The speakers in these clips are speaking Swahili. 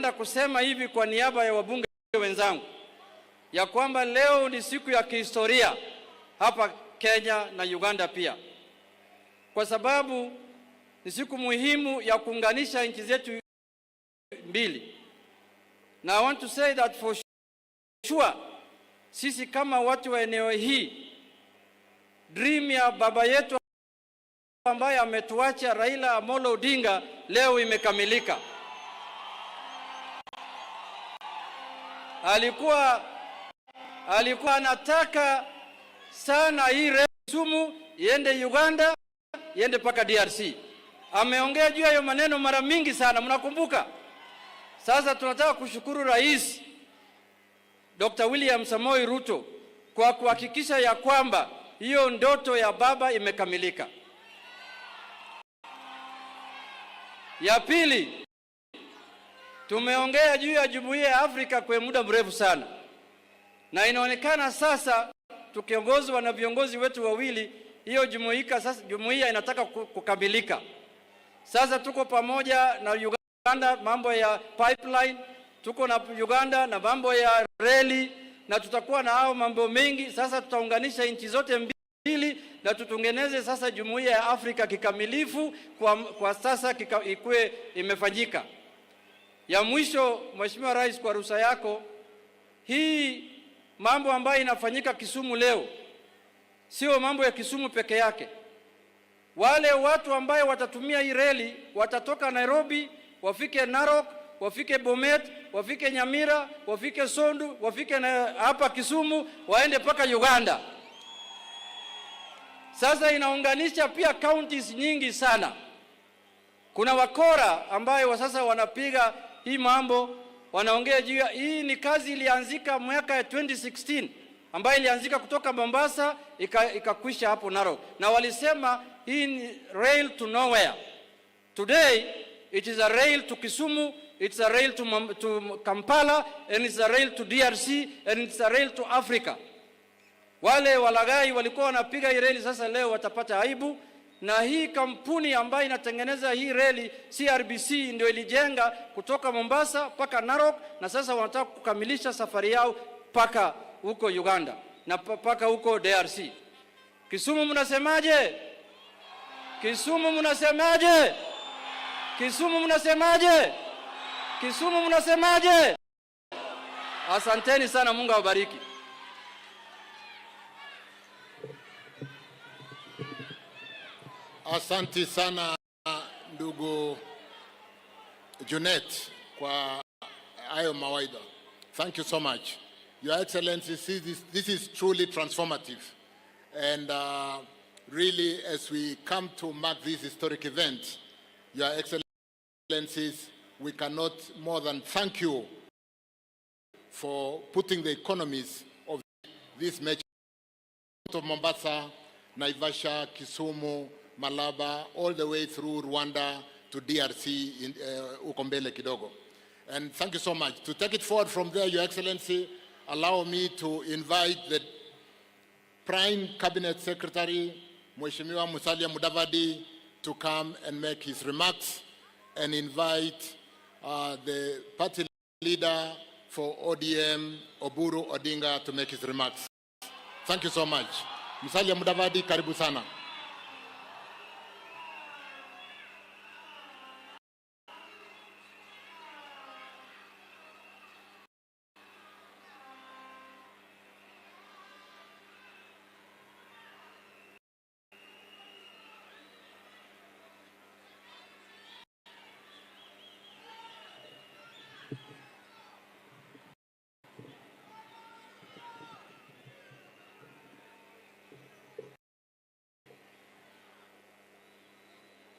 ningependa kusema hivi kwa niaba ya wabunge wenzangu ya kwamba leo ni siku ya kihistoria hapa Kenya na Uganda pia, kwa sababu ni siku muhimu ya kuunganisha nchi zetu mbili. Na I want to say that for sure, sisi kama watu wa eneo hii, dream ya baba yetu ambaye ametuacha Raila Amolo Odinga leo imekamilika. Alikuwa anataka sana hii Kisumu iende Uganda, iende paka DRC. Ameongea juu ya maneno mara mingi sana, mnakumbuka? Sasa tunataka kushukuru Rais Dr. William Samoei Ruto kwa kuhakikisha ya kwamba hiyo ndoto ya baba imekamilika. Ya pili, tumeongea juu ya Jumuiya ya Afrika kwa muda mrefu sana, na inaonekana sasa tukiongozwa na viongozi wetu wawili, hiyo jumuiya inataka kukamilika. Sasa tuko pamoja na Uganda mambo ya pipeline, tuko na Uganda na mambo ya reli, na tutakuwa na hao mambo mengi. Sasa tutaunganisha nchi zote mbili na tutengeneze sasa Jumuiya ya Afrika kikamilifu kwa sasa ikuwe imefanyika. Ya mwisho, Mheshimiwa Rais, kwa ruhusa yako, hii mambo ambayo inafanyika Kisumu leo sio mambo ya Kisumu peke yake. Wale watu ambao watatumia hii reli watatoka Nairobi, wafike Narok, wafike Bomet, wafike Nyamira, wafike Sondu, wafike hapa Kisumu, waende paka Uganda. Sasa inaunganisha pia counties nyingi sana. Kuna wakora ambao sasa wanapiga hii mambo, wanaongea juu ya hii. Ni kazi ilianzika mwaka ya 2016 ambayo ilianzika kutoka Mombasa ikakwisha hapo Narok, na walisema hii ni rail to nowhere. Today it is a rail to Kisumu, it's a rail to Kampala, and it's a rail to DRC, and it's a rail to Africa. Wale walagai walikuwa wanapiga hii reli, sasa leo watapata aibu. Na hii kampuni ambayo inatengeneza hii reli, CRBC, ndio ilijenga kutoka Mombasa paka Narok, na sasa wanataka kukamilisha safari yao paka huko Uganda na paka huko DRC. Kisumu mnasemaje? Kisumu mnasemaje? Kisumu mnasemaje? Kisumu mnasemaje? Asanteni sana, Mungu awabariki. Asante sana ndugu Junet kwa hayo mawaidha. Thank you so much. Your Excellency, this is truly transformative. And really, as we come to mark this historic event, Your Excellencies, we cannot more than thank you for putting the economies of this major of Mombasa, Naivasha, Kisumu, Malaba, all the way through Rwanda to DRC in Ukombele Kidogo. And thank you so much. To take it forward from there, Your Excellency, allow me to invite the Prime Cabinet Secretary, Mheshimiwa Musalia Mudavadi, to come and make his remarks, and invite the party leader for ODM, Oburu Odinga, to make his remarks. Thank you so much. Musalia Mudavadi, karibu sana.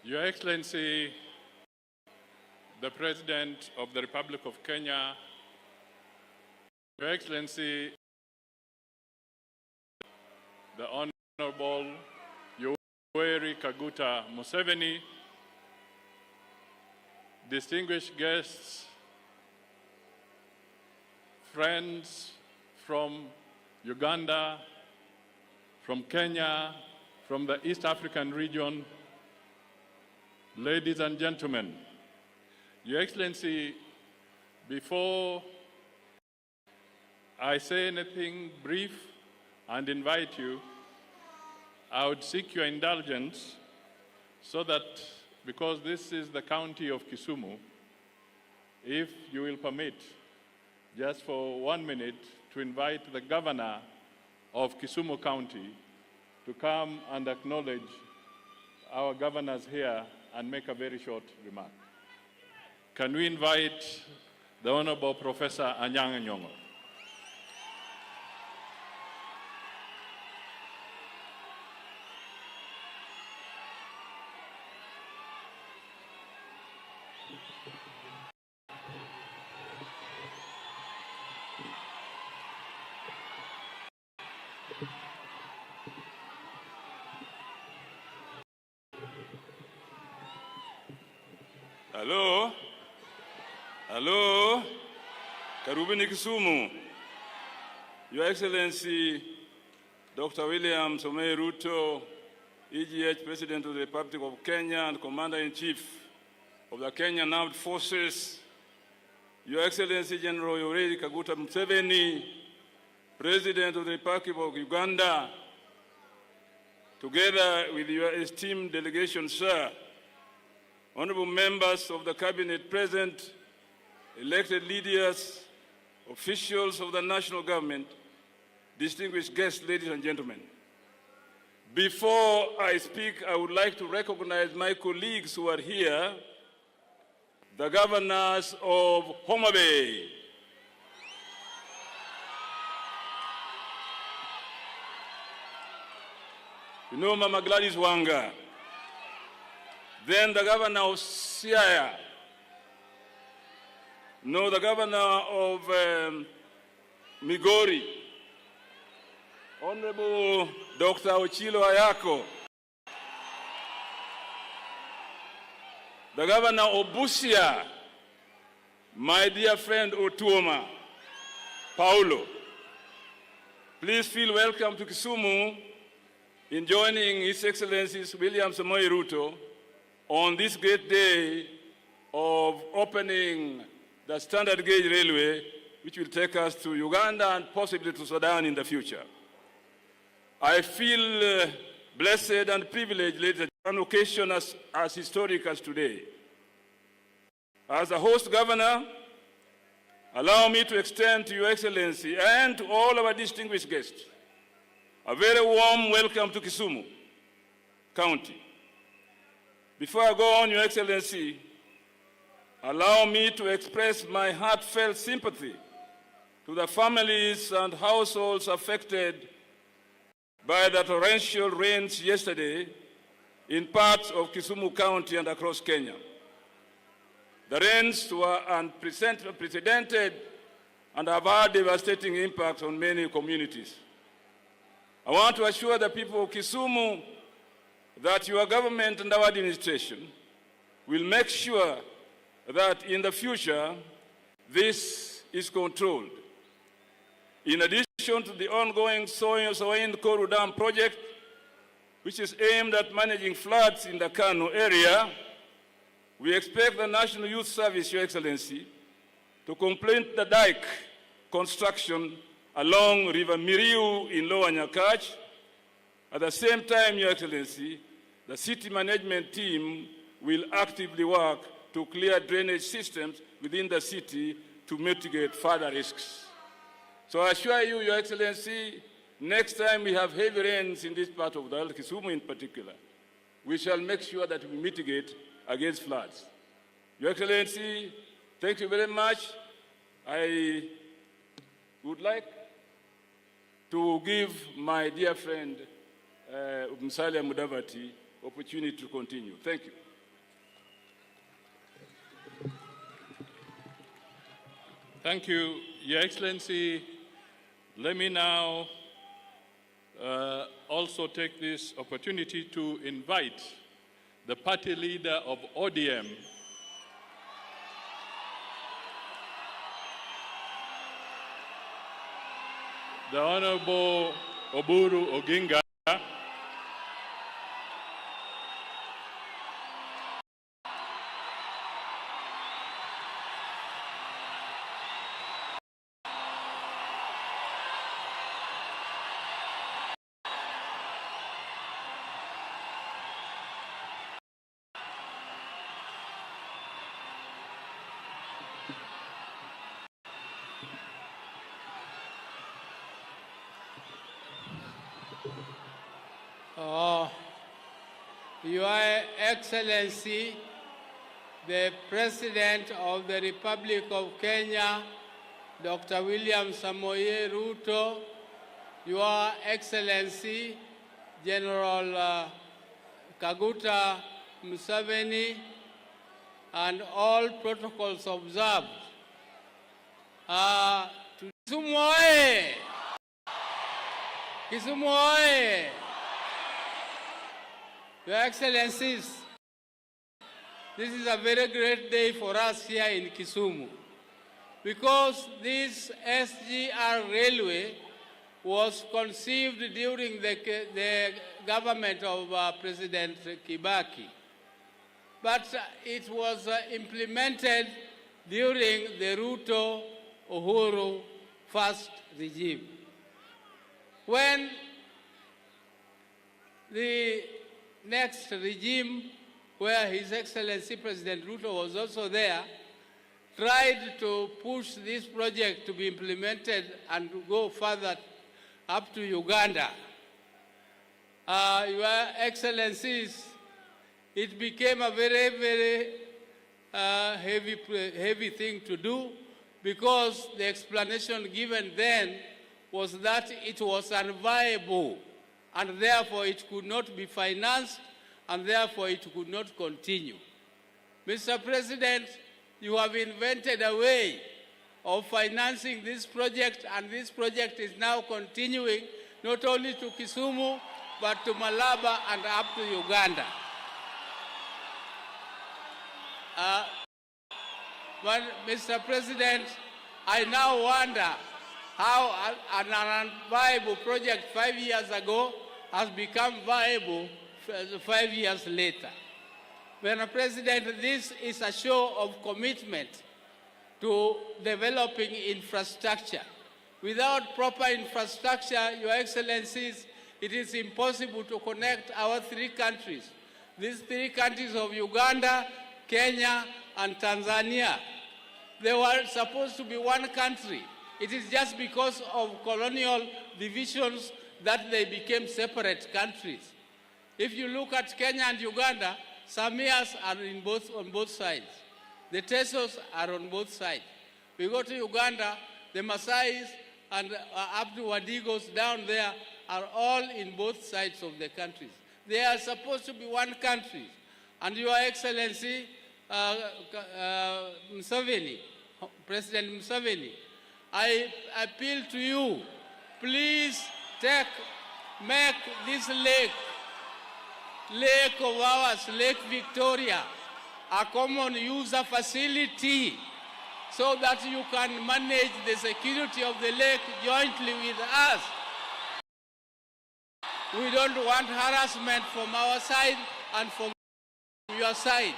Your Excellency, the President of the Republic of Kenya, Your Excellency, the Honorable Yoweri Kaguta Museveni, distinguished guests, friends from Uganda, from Kenya, from the East African region, ladies and gentlemen, Your Excellency, Before I say anything brief and invite you, I would seek your indulgence so that, because this is the county of Kisumu, if you will permit, just for 1 minute, to invite the governor of Kisumu County to come and acknowledge our governors here and make a very short remark. Can we invite the Honorable Professor Anyang' Nyong'o? Hello? Hello? Karibuni Kisumu. Your Excellency, Dr. William Samoei Ruto, EGH President of the Republic of Kenya and Commander-in-Chief of the Kenyan Armed Forces, Your Excellency General Yoweri Kaguta Museveni, President of the Republic of Uganda, together with your esteemed delegation, sir, honorable members of the cabinet present, elected leaders, officials of the national government, distinguished guests, ladies and gentlemen. Before I speak, I would like to recognize my colleagues who are here, the governors of Homa Bay, you know Mama Gladys Wanga, then the governor of Siaya, no, the governor of Migori, Honorable Dr. Ochilo Ayako, the governor of Busia, my dear friend Otuoma, Paulo. Please feel welcome to Kisumu in joining His Excellency William Samoei Ruto on this great day of opening the standard gauge railway, which will take us to Uganda and possibly to Sudan in the future. I feel blessed and privileged, ladies, on an occasion as historic as today. As a host governor, allow me to extend to Your Excellency and to all our distinguished guests a very warm welcome to Kisumu County. Before I go on, Your Excellency, allow me to express my heartfelt sympathy to the families and households affected by the torrential rains yesterday in parts of Kisumu County and across Kenya. The rains were unprecedented and have had devastating impacts on many communities. I want to assure the people of Kisumu that your government and our administration will make sure that in the future this is controlled. In addition to the ongoing Soin Koru Dam project, which is aimed at managing floods in the Kano area, we expect the National Youth Service, Your Excellency, to complete the dike construction along River Miriu in Lower Nyakach. At the same time, Your Excellency, the city management team will actively work to clear drainage systems within the city to mitigate further risks. So I assure you, Your Excellency, next time we have heavy rains in this part of the world, Kisumu in particular, we shall make sure that we mitigate against floods. Your Excellency, thank you very much. I would like to give my dear friend Musalia Mudavadi opportunity to continue. Thank you. Thank you, Your Excellency. Let me now also take this opportunity to invite the party leader of ODM, the Honorable Oburu Oginga, Your Excellency, the President of the Republic of Kenya, Dr. William Samoei Ruto, Your Excellency, General Kaguta Museveni, and all protocols observed. To Kisumu oye! Kisumu oye! Your Excellencies, this is a very great day for us here in Kisumu because this SGR railway was conceived during the government of President Kibaki, but it was implemented during the Ruto Oburu first regime. When the next regime, where His Excellency President Ruto was also there, tried to push this project to be implemented and to go further up to Uganda. Your Excellencies, it became a very, very heavy thing to do because the explanation given then was that it was unviable and therefore it could not be financed and therefore it could not continue. Mr. President, you have invented a way of financing this project, and this project is now continuing not only to Kisumu, but to Malaba and up to Uganda. But Mr. President, I now wonder how an unviable project 5 years ago has become viable 5 years later. Mr. President, this is a show of commitment to developing infrastructure. Without proper infrastructure, Your Excellencies, it is impossible to connect our three countries. These three countries of Uganda, Kenya, and Tanzania. They were supposed to be one country. It is just because of colonial divisions that they became separate countries. If you look at Kenya and Uganda, Samias are on both sides. The Tesos are on both sides. We go to Uganda, the Maasais and up to Wadigos down there are all in both sides of the countries. They are supposed to be one country. And Your Excellency, Museveni, President Museveni, I appeal to you, please make this lake of ours, Lake Victoria, a common user facility so that you can manage the security of the lake jointly with us. We don't want harassment from our side and from your side.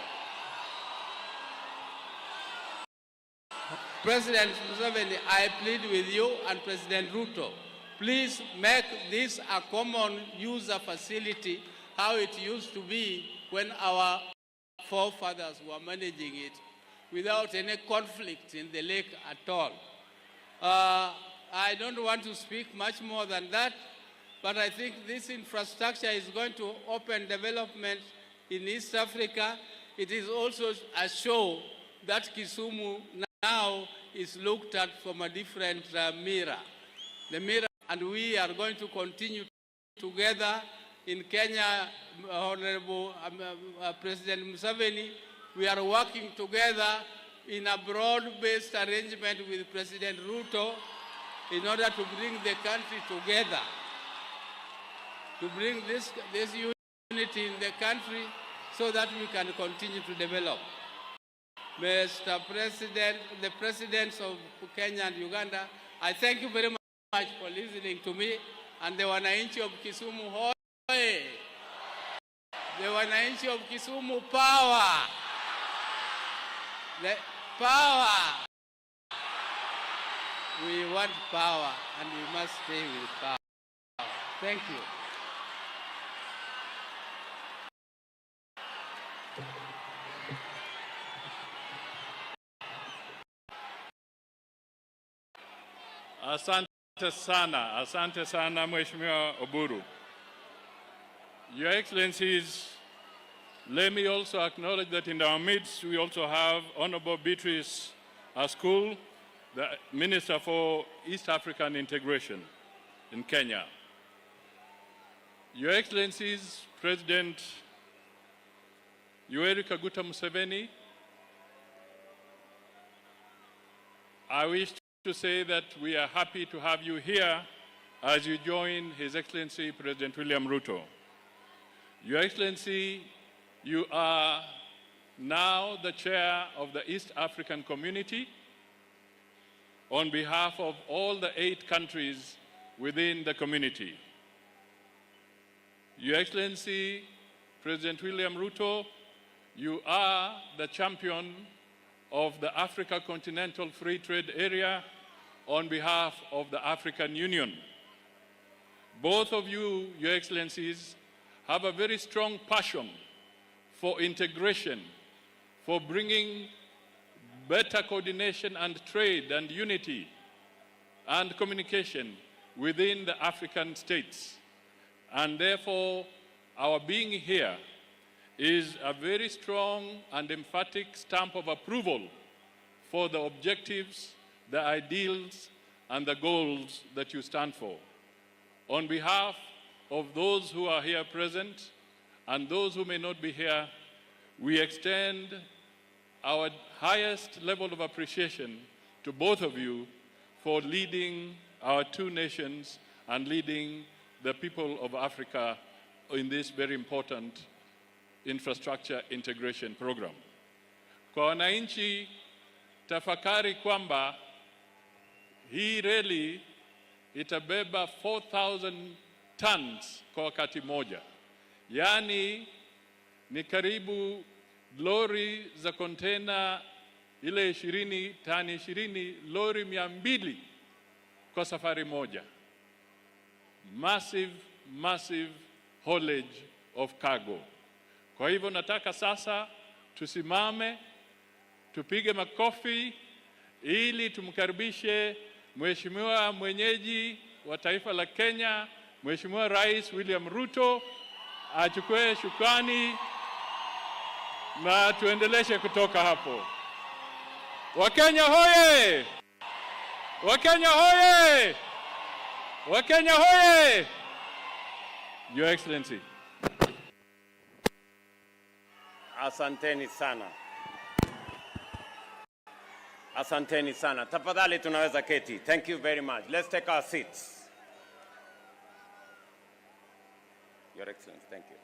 President Museveni, I plead with you and President Ruto, please make this a common user facility, how it used to be when our forefathers were managing it, without any conflict in the lake at all. I don't want to speak much more than that, but I think this infrastructure is going to open development in East Africa. It is also a show that Kisumu now is looked at from a different mirror. The mirror, and we are going to continue together in Kenya. Honorable President Museveni, we are working together in a broad-based arrangement with President Ruto in order to bring the country together, to bring this unity in the country so that we can continue to develop. Mr. President, the presidents of Kenya and Uganda, I thank you very much for listening to me, and the wananchi of Kisumu hoye! The wananchi of Kisumu power! The power! We want power, and we must stay with power. Thank you. Asante sana Mheshimiwa Oburu. Your Excellencies, let me also acknowledge that in our midst we also have Honorable Beatrice Askul, the Minister for East African Integration in Kenya. Your Excellencies, President Yoweri Kaguta Museveni, I wish to say that we are happy to have you here as you join His Excellency President William Ruto. Your Excellency, you are now the chair of the East African Community on behalf of all the 8 countries within the community. Your Excellency, President William Ruto, you are the champion of the Africa Continental Free Trade Area on behalf of the African Union. Both of you, Your Excellencies, have a very strong passion for integration, for bringing better coordination and trade and unity and communication within the African states. And therefore, our being here is a very strong and emphatic stamp of approval for the objectives, the ideals, and the goals that you stand for. On behalf of those who are here present and those who may not be here, we extend our highest level of appreciation to both of you for leading our 2 nations and leading the people of Africa in this very important infrastructure integration program. Kwa wananchi, tafakari kwamba hii reli itabeba 4,000 tons kwa wakati moja. Yaani ni karibu lori za kontena ile 20, tani 20, lori 200 kwa safari moja. Massive, massive haulage of cargo. Kwa hivyo nataka sasa tusimame, tupige makofi ili tumkaribishe Mheshimiwa mwenyeji wa taifa la Kenya, Mheshimiwa Rais William Ruto, achukue shukrani na tuendeleshe kutoka hapo. Wakenya hoye! Wakenya hoye! Wakenya hoye! Your Excellency. Asanteni sana. Asanteni sana. Tafadhali tunaweza keti. Thank you very much. Let's take our seats. Your Excellency, thank you.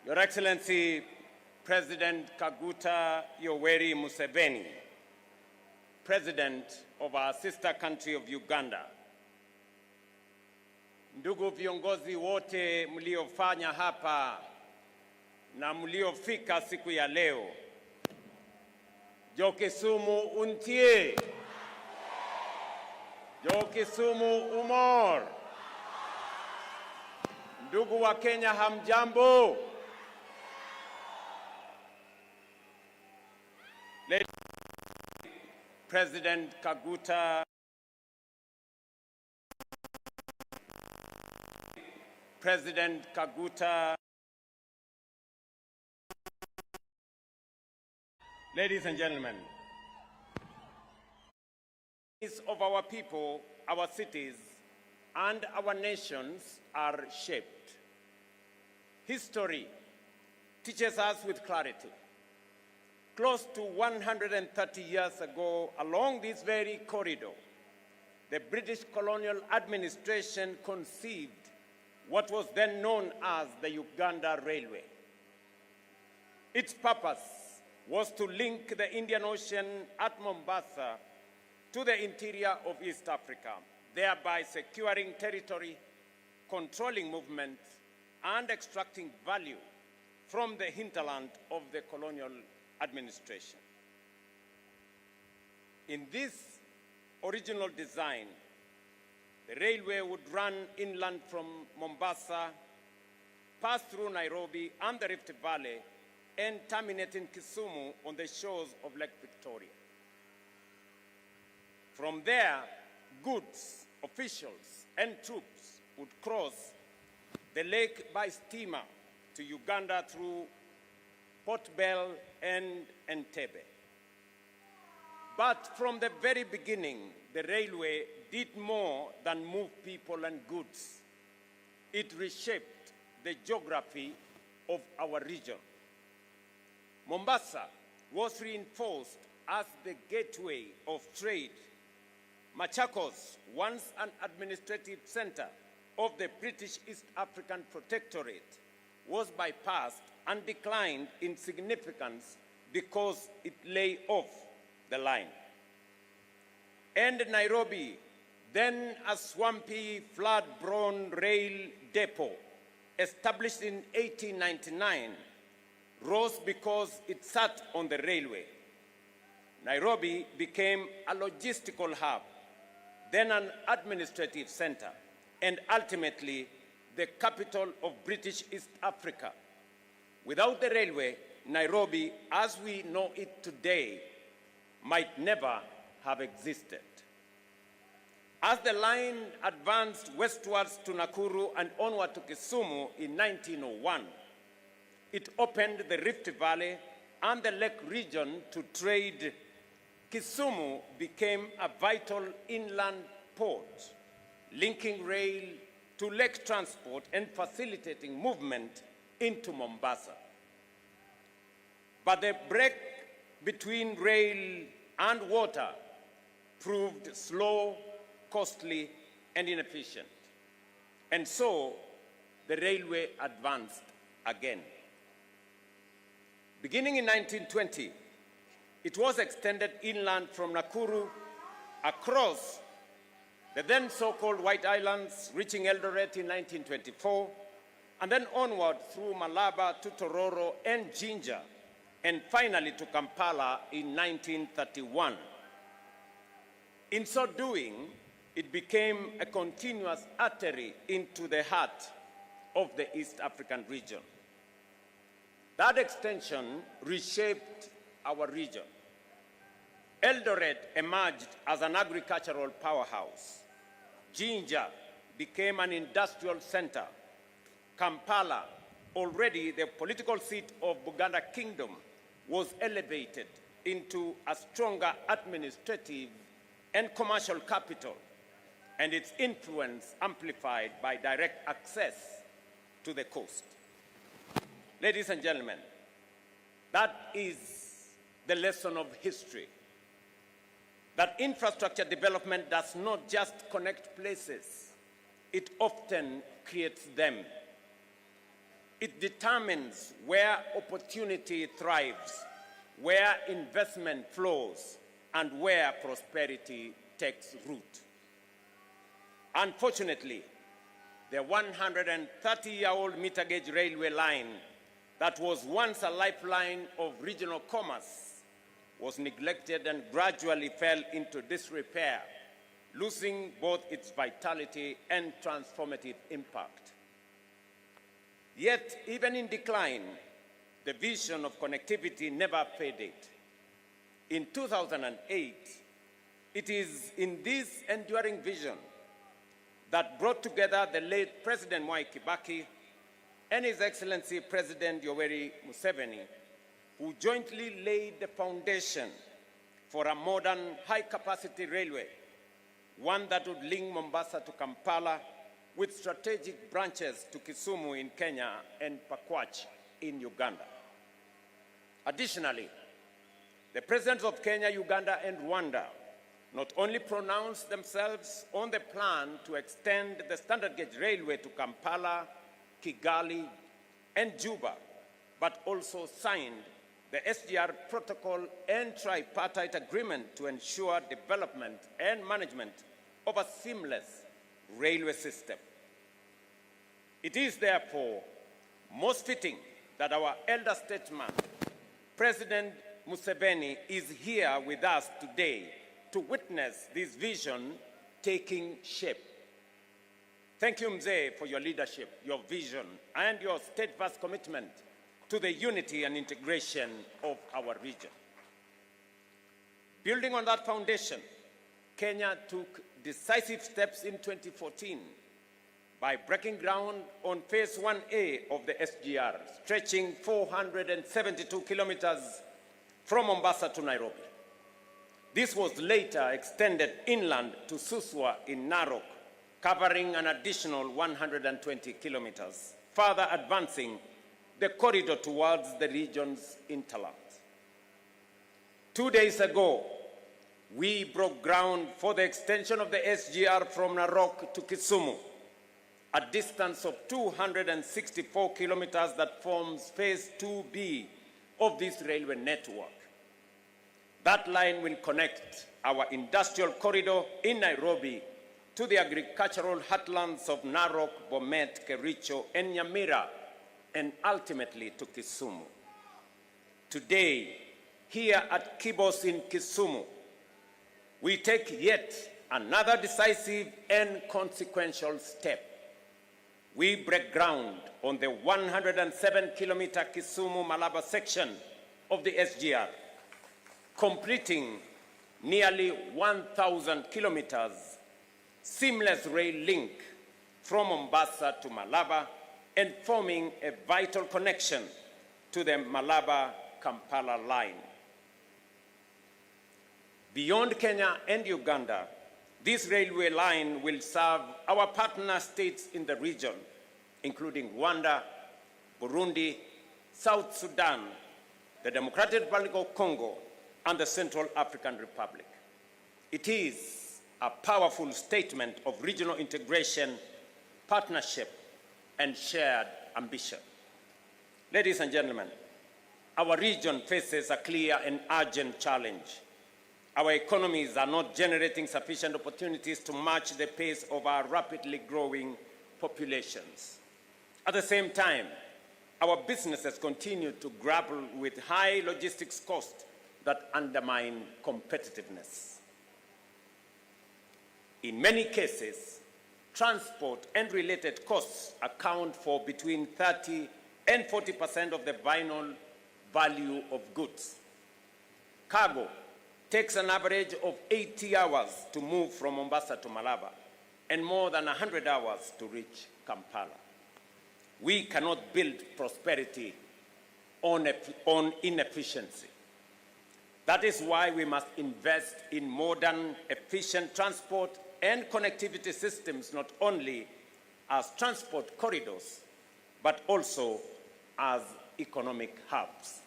Your Excellency, President Kaguta Yoweri Museveni, President of our sister country of Uganda. Ndugu viongozi wote mliofanya hapa na mliofika siku ya leo. Jo Kisumu untie. Jo Kisumu umor. Ndugu wa Kenya hamjambo. President Kaguta. President Kaguta. Ladies and gentlemen, of our people, our cities, and our nations are shaped. History teaches us with clarity. Close to 130 years ago, along this very corridor, the British colonial administration conceived what was then known as the Uganda Railway. Its purpose was to link the Indian Ocean at Mombasa to the interior of East Africa, thereby securing territory, controlling movement, and extracting value from the hinterland of the colonial administration. In this original design, the railway would run inland from Mombasa, pass through Nairobi and the Rift Valley, and terminate in Kisumu on the shores of Lake Victoria. From there, goods, officials, and troops would cross the lake by steamer to Uganda through Port Bell and Entebbe. But from the very beginning, the railway did more than move people and goods. It reshaped the geography of our region. Mombasa was reinforced as the gateway of trade. Machakos, once an administrative center of the British East African Protectorate, was bypassed and declined in significance because it lay off the line. And Nairobi, then a swampy, flood-prone rail depot, established in 1899, rose because it sat on the railway. Nairobi became a logistical hub, then an administrative center, and ultimately the capital of British East Africa. Without the railway, Nairobi, as we know it today, might never have existed. As the line advanced westwards to Nakuru and onward to Kisumu in 1901, it opened the Rift Valley and the Lake region to trade. Kisumu became a vital inland port, linking rail to lake transport and facilitating movement into Mombasa. But the break between rail and water proved slow, costly, and inefficient. And so the railway advanced again. Beginning in 1920, it was extended inland from Nakuru across the then so-called White Islands, reaching Eldoret in 1924, and then onward through Malaba to Tororo and Jinja, and finally to Kampala in 1931. In so doing, it became a continuous artery into the heart of the East African region. That extension reshaped our region. Eldoret emerged as an agricultural powerhouse. Jinja became an industrial center. Kampala, already the political seat of Buganda Kingdom, was elevated into a stronger administrative and commercial capital, and its influence amplified by direct access to the coast. Ladies and gentlemen, that is the lesson of history. That infrastructure development does not just connect places, it often creates them. It determines where opportunity thrives, where investment flows, and where prosperity takes root. Unfortunately, the 130-year-old meter gauge railway line that was once a lifeline of regional commerce was neglected and gradually fell into disrepair, losing both its vitality and transformative impact. Yet, even in decline, the vision of connectivity never faded. In 2008, it is in this enduring vision that brought together the late President Mwai Kibaki and His Excellency President Yoweri Museveni, who jointly laid the foundation for a modern high-capacity railway, one that would link Mombasa to Kampala with strategic branches to Kisumu in Kenya and Pakwach in Uganda. Additionally, the presidents of Kenya, Uganda, and Rwanda not only pronounced themselves on the plan to extend the standard gauge railway to Kampala, Kigali, and Juba, but also signed the SGR protocol and tripartite agreement to ensure development and management of a seamless railway system. It is therefore most fitting that our elder statesman, President Museveni, is here with us today to witness this vision taking shape. Thank you, Mzee, for your leadership, your vision, and your steadfast commitment to the unity and integration of our region. Building on that foundation, Kenya took decisive steps in 2014 by breaking ground on Phase 1A of the SGR, stretching 472 kilometers from Mombasa to Nairobi. This was later extended inland to Suswa in Narok, covering an additional 120 kilometers, further advancing the corridor towards the region's hinterland. 2 days ago, we broke ground for the extension of the SGR from Narok to Kisumu, a distance of 264 kilometers that forms Phase 2B of this railway network. That line will connect our industrial corridor in Nairobi to the agricultural heartlands of Narok, Bomet, Kericho, and Nyamira, and ultimately to Kisumu. Today, here at Kibos in Kisumu, we take yet another decisive and consequential step. We break ground on the 107-kilometer Kisumu-Malaba section of the SGR, completing nearly 1,000 kilometers seamless rail link from Mombasa to Malaba and forming a vital connection to the Malaba-Kampala line. Beyond Kenya and Uganda, this railway line will serve our partner states in the region, including Rwanda, Burundi, South Sudan, the Democratic Republic of Congo, and the Central African Republic. It is a powerful statement of regional integration, partnership, and shared ambition. Ladies and gentlemen, our region faces a clear and urgent challenge. Our economies are not generating sufficient opportunities to match the pace of our rapidly growing populations. At the same time, our businesses continue to grapple with high logistics costs that undermine competitiveness. In many cases, transport and related costs account for between 30% and 40% of the final value of goods. Cargo takes an average of 80 hours to move from Mombasa to Malaba and more than 100 hours to reach Kampala. We cannot build prosperity on inefficiency. That is why we must invest in modern, efficient transport and connectivity systems, not only as transport corridors, but also as economic hubs.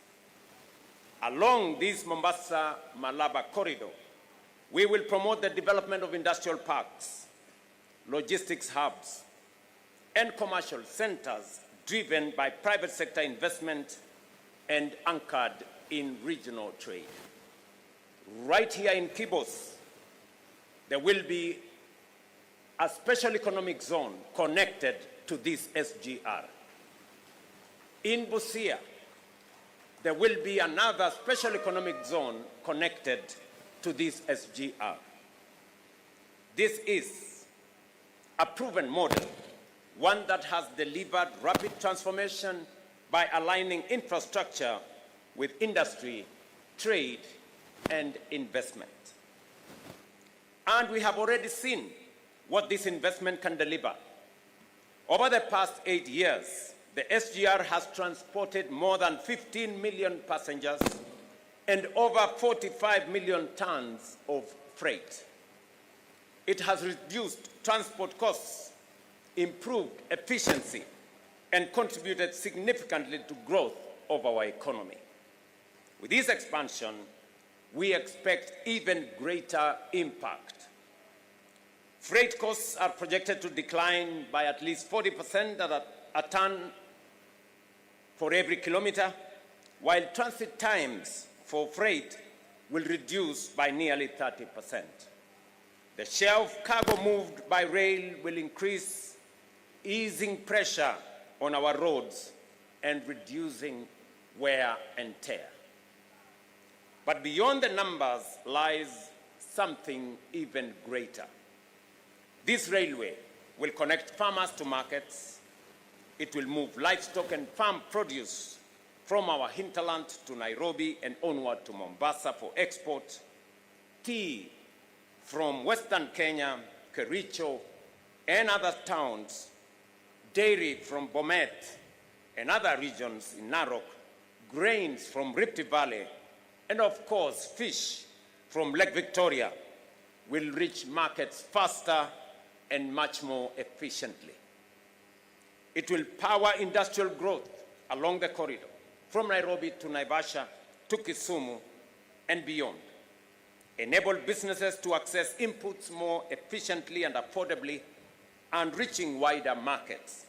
Along this Mombasa-Malaba corridor, we will promote the development of industrial parks, logistics hubs, and commercial centers driven by private sector investment and anchored in regional trade. Right here in Kibos, there will be a special economic zone connected to this SGR. In Busia, there will be another special economic zone connected to this SGR. This is a proven model, one that has delivered rapid transformation by aligning infrastructure with industry, trade, and investment. And we have already seen what this investment can deliver. Over the past 8 years, the SGR has transported more than 15 million passengers and over 45 million tons of freight. It has reduced transport costs, improved efficiency, and contributed significantly to growth of our economy. With this expansion, we expect even greater impact. Freight costs are projected to decline by at least 40% at a ton for every kilometer, while transit times for freight will reduce by nearly 30%. The share of cargo moved by rail will increase, easing pressure on our roads and reducing wear and tear. But beyond the numbers lies something even greater. This railway will connect farmers to markets. It will move livestock and farm produce from our hinterland to Nairobi and onward to Mombasa for export. Tea from Western Kenya, Kericho, and other towns dairy from Bomet and other regions in Narok, grains from Rift Valley, and of course, fish from Lake Victoria will reach markets faster and much more efficiently. It will power industrial growth along the corridor, from Nairobi to Naivasha to Kisumu and beyond. Enable businesses to access inputs more efficiently and affordably, and reaching wider markets.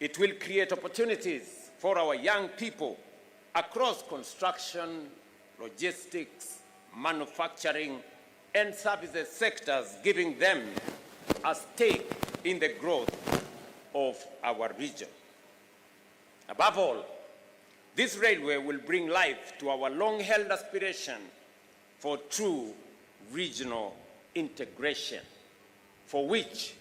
It will create opportunities for our young people across construction, logistics, manufacturing, and services sectors, giving them a stake in the growth of our region. Above all, this railway will bring life to our long-held aspiration for true regional integration, for which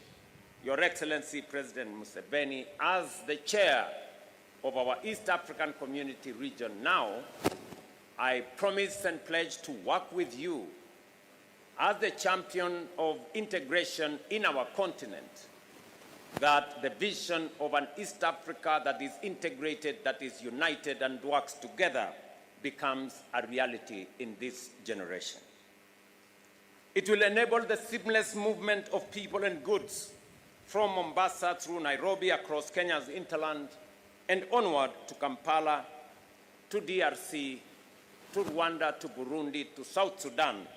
Your Excellency President Museveni, as the chair of our East African Community region now, I promise and pledge to work with you as the champion of integration in our continent, that the vision of an East Africa that is integrated, that is united and works together becomes a reality in this generation. It will enable the seamless movement of people and goods from Mombasa through Nairobi, across Kenya's hinterland, and onward to Kampala, to DRC, to Rwanda, to Burundi, to South Sudan,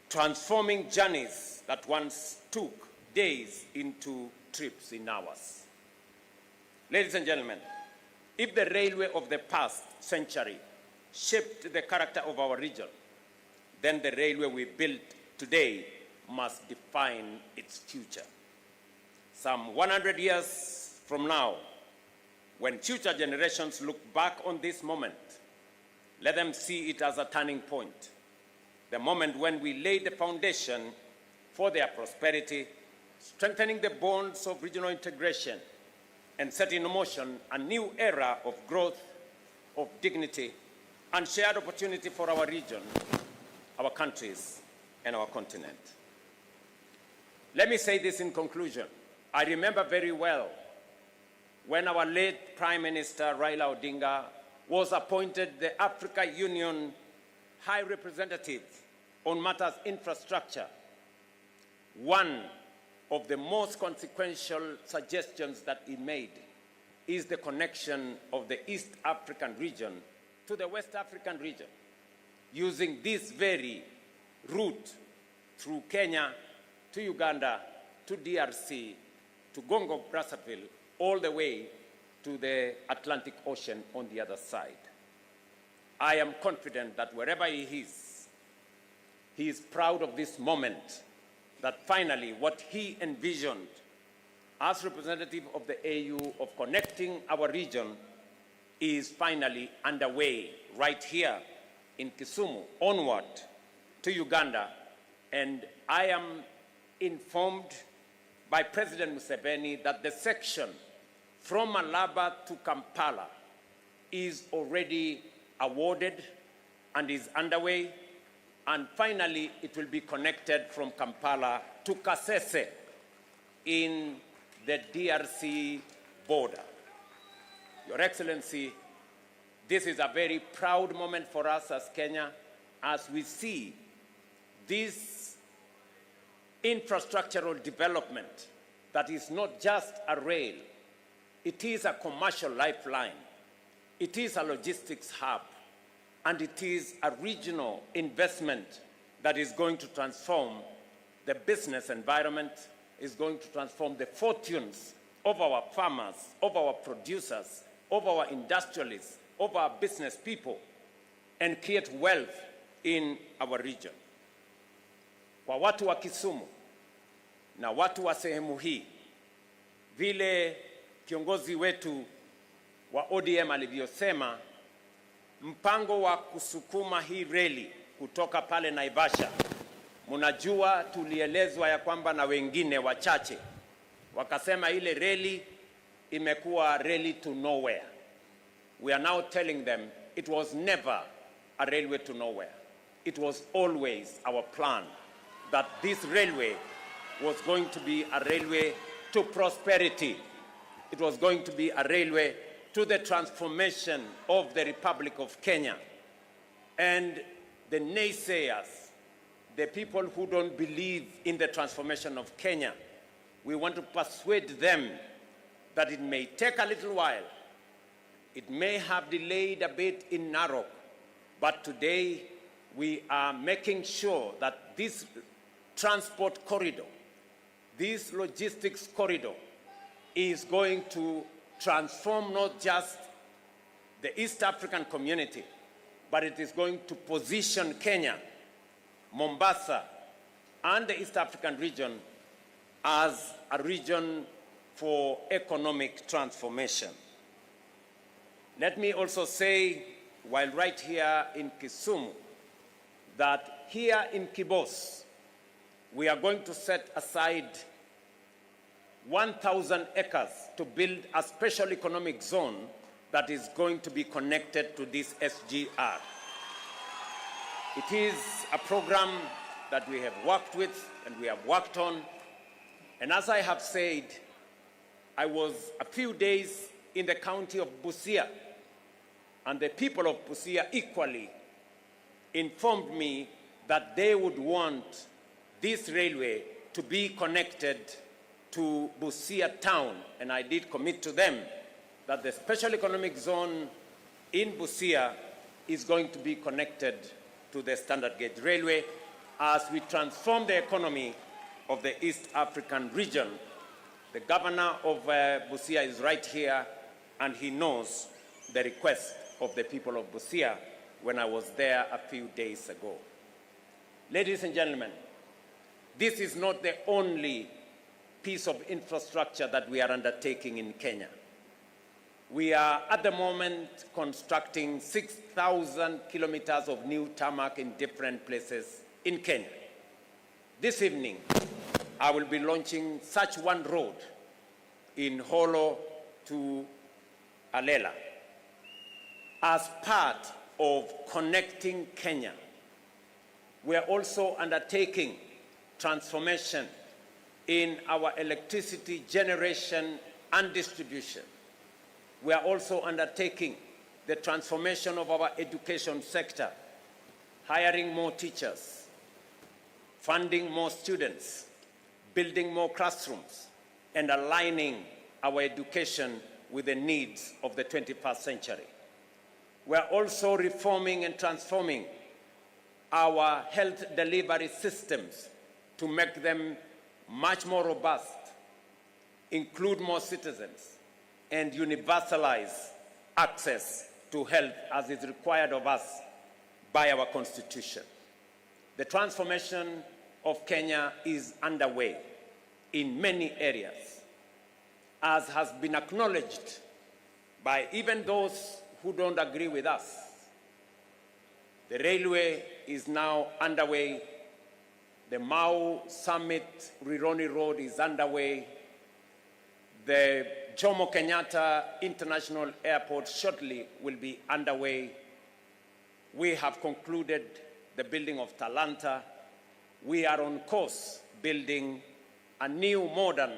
transforming journeys that once took days into trips in hours. Ladies and gentlemen, if the railway of the past century shaped the character of our region, then the railway we build today must define its future. Some 100 years from now, when future generations look back on this moment, let them see it as a turning point, the moment when we laid the foundation for their prosperity, strengthening the bonds of regional integration, and setting in motion a new era of growth, of dignity, and shared opportunity for our region, our countries, and our continent. Let me say this in conclusion. I remember very well when our late Prime Minister Raila Odinga was appointed the Africa Union High Representative on matters infrastructure. One of the most consequential suggestions that he made is the connection of the East African region to the West African region, using this very route through Kenya to Uganda to DRC to Congo Brazzaville, all the way to the Atlantic Ocean on the other side. I am confident that wherever he is proud of this moment, that finally what he envisioned as representative of the AU of connecting our region is finally underway right here in Kisumu, onward to Uganda. And I am informed by President Museveni that the section from Malaba to Kampala is already awarded and is underway, and finally it will be connected from Kampala to Kasese in the DRC border. Your Excellency, this is a very proud moment for us as Kenya, as we see this infrastructural development that is not just a rail, it is a commercial lifeline, it is a logistics hub, and it is a regional investment that is going to transform the business environment, is going to transform the fortunes of our farmers, of our producers, of our industrialists, of our business people, and create wealth in our region. Kwa watu wa Kisumu na watu wa sehemu hii, vile kiongozi wetu wa ODM alivyosema, mpango wa kusukuma hii reli kutoka pale Naivasha, mnajua tulielezwa ya kwamba na wengine wachache wakasema ile reli imekuwa reli to nowhere. We are now telling them it was never a railway to nowhere. It was always our plan that this railway was going to be a railway to prosperity, it was going to be a railway to the transformation of the Republic of Kenya. And the naysayers, the people who don't believe in the transformation of Kenya, we want to persuade them that it may take a little while. It may have delayed a bit in Narok, but today we are making sure that this transport corridor, this logistics corridor, is going to transform not just the East African community, but it is going to position Kenya, Mombasa, and the East African region as a region for economic transformation. Let me also say, while right here in Kisumu, that here in Kibos, we are going to set aside 1,000 acres to build a special economic zone that is going to be connected to this SGR. It is a program that we have worked with and we have worked on. And as I have said, I was a few days in the county of Busia, and the people of Busia equally informed me that they would want this railway to be connected to Busia town, and I did commit to them that the special economic zone in Busia is going to be connected to the standard gauge railway as we transform the economy of the East African region. The governor of Busia is right here, and he knows the request of the people of Busia when I was there a few days ago. Ladies and gentlemen, this is not the only piece of infrastructure that we are undertaking in Kenya. We are at the moment constructing 6,000 kilometers of new tarmac in different places in Kenya. This evening, I will be launching such one road in Holo to Alela as part of connecting Kenya. We are also undertaking transformation in our electricity generation and distribution. We are also undertaking the transformation of our education sector, hiring more teachers, funding more students, building more classrooms, and aligning our education with the needs of the 21st century. We are also reforming and transforming our health delivery systems to make them much more robust, include more citizens, and universalize access to health as is required of us by our Constitution. The transformation of Kenya is underway in many areas, as has been acknowledged by even those who don't agree with us. The railway is now underway. The Mau Summit Rironi Road is underway. The Jomo Kenyatta International Airport shortly will be underway. We have concluded the building of Talanta. We are on course building a new modern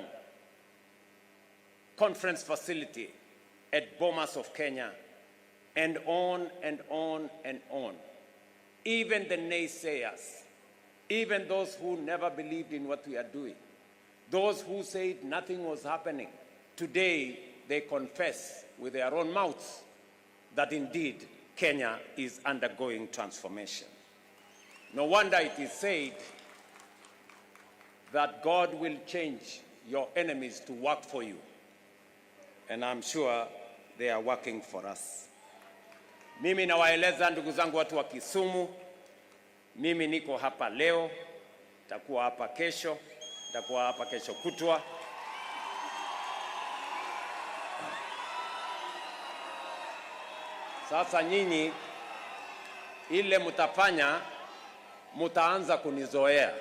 conference facility at Bomas of Kenya, and on and on and on. Even the naysayers, even those who never believed in what we are doing, those who said nothing was happening, today they confess with their own mouths that indeed Kenya is undergoing transformation. No wonder it is said that God will change your enemies to work for you. And I'm sure they are working for us. Mimi nawaeleza ndugu zangu watu wa Kisumu, mimi niko hapa leo, nitakuwa hapa kesho, nitakuwa hapa kesho kutwa. Sasa nyinyi ile mtafanya, mtaanza kunizoea.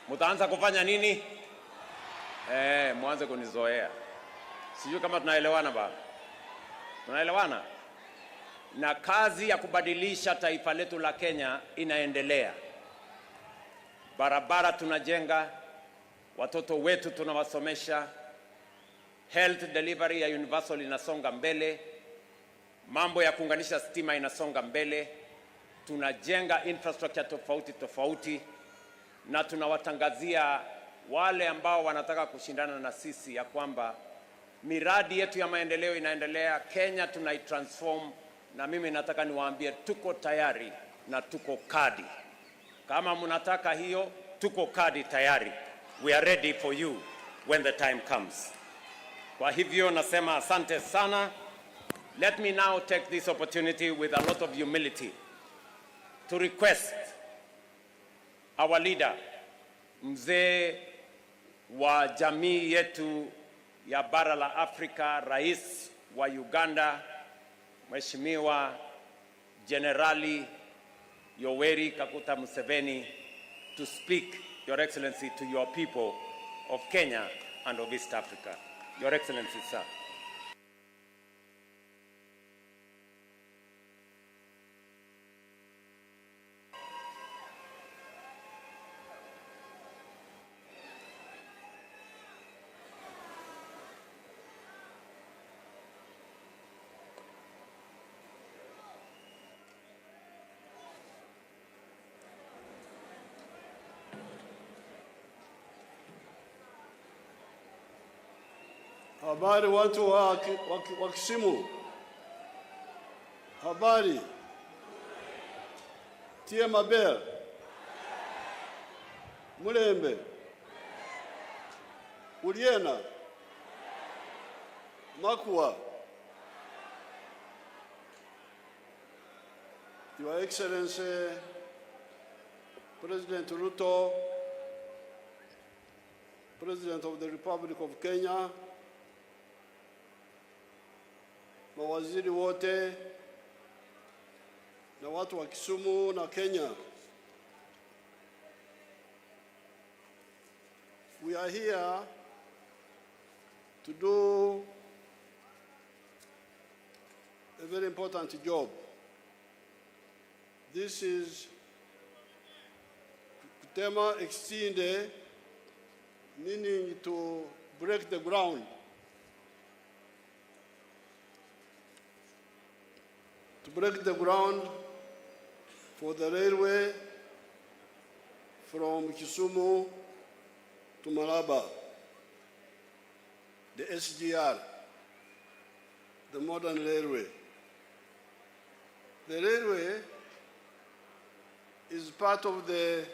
Mtaanza kufanya nini? Mwanze kunizoea. Sijui kama tunaelewana baba. Tunaelewana? Na kazi ya kubadilisha taifa letu la Kenya inaendelea. Barabara tunajenga, watoto wetu tunawasomesha, health delivery ya universal inasonga mbele, mambo ya kuunganisha stima inasonga mbele, tunajenga infrastructure tofauti tofauti, na tunawatangazia wale ambao wanataka kushindana na sisi ya kwamba miradi yetu ya maendeleo inaendelea. Kenya tunaitransform, na mimi nataka niwaambie tuko tayari na tuko kadi. Kama mnataka hiyo, tuko kadi tayari. We are ready for you when the time comes. Kwa hivyo nasema asante sana. Let me now take this opportunity with a lot of humility to request our leader, mzee wa jamii yetu ya bara la Afrika, rais wa Uganda, Mheshimiwa Generali Yoweri Kaguta Museveni, to speak, Your Excellency, to your people of Kenya and of East Africa. Your Excellency, sir. Habari watu wa Kisumu. Habari. Tie Mabel. Mulembe. Uliena. Makua. Your Excellency, President Ruto, President of the Republic of Kenya, mawaziri wote na watu wa Kisumu na Kenya. We are here to do a very important job. This is Kutema Extinde, meaning to break the ground. To break the ground for the railway from Kisumu to Malaba, the SGR, the modern railway. The railway is part of the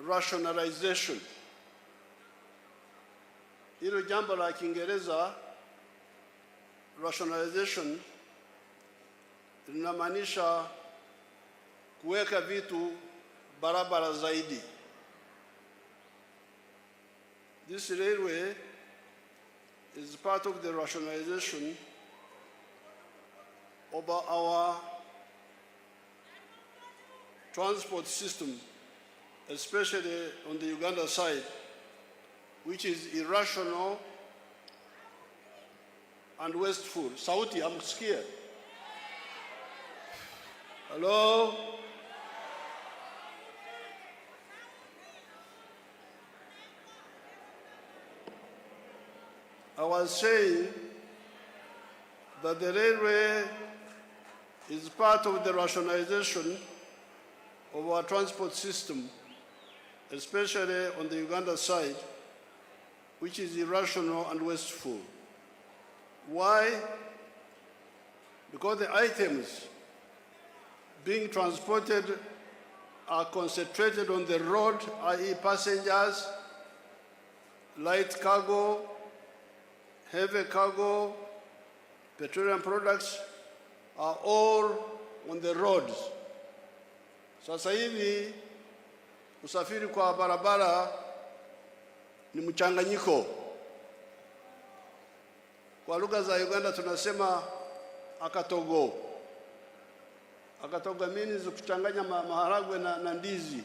rationalization. Hilo jambo la Kiingereza, rationalization, linamaanisha kuweka vitu barabara zaidi. This railway is part of the rationalization of our transport system, especially on the Uganda side, which is irrational and wasteful. Sauti, I'm scared. Hello? I was saying that the railway is part of the rationalization of our transport system, especially on the Uganda side, which is irrational and wasteful. Why? Because the items being transported are concentrated on the road, i.e. passengers, light cargo, heavy cargo, petroleum products are all on the roads. Sasa hivi usafiri kwa barabara ni mchanganyiko. Kwa lugha za Uganda tunasema akatogo. Akatogo means kuchanganya maharagwe na ndizi.